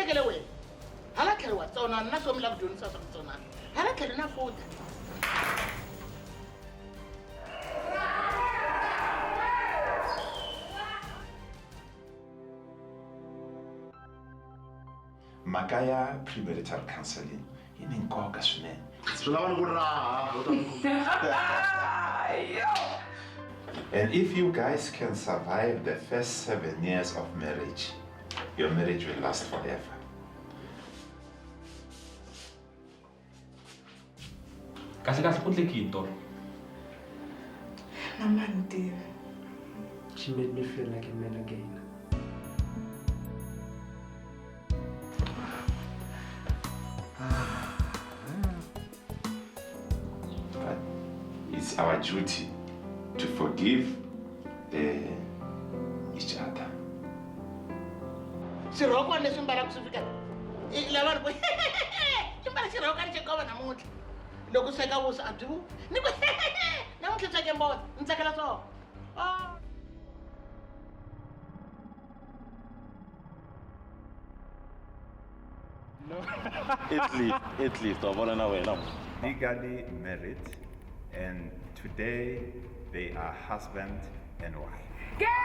tekele wena hala tlhela wa tsonana na swo mi lava ku dyondzisa swa ku tsonana hala tlhela na futa mhaka ya premarital counseling yi ni nkoka swinene. Swi lava ni ku raha. And if you guys can survive the first 7 years of marriage, your marriage will last forever. Kahle ku tlekini tolo. Namandi. She made me feel like a man again. But it's our duty to forgive each other. xirhokwana leswi mbalaka swi fika lava ri ku xi mbala xirhokwana xi kova namuntlha loko sweka vuswa a byi vu ni ku namuntlha sweke mbona ni tsakela swona Italy, tawala na wena. Legally married, and today they are husband and wife.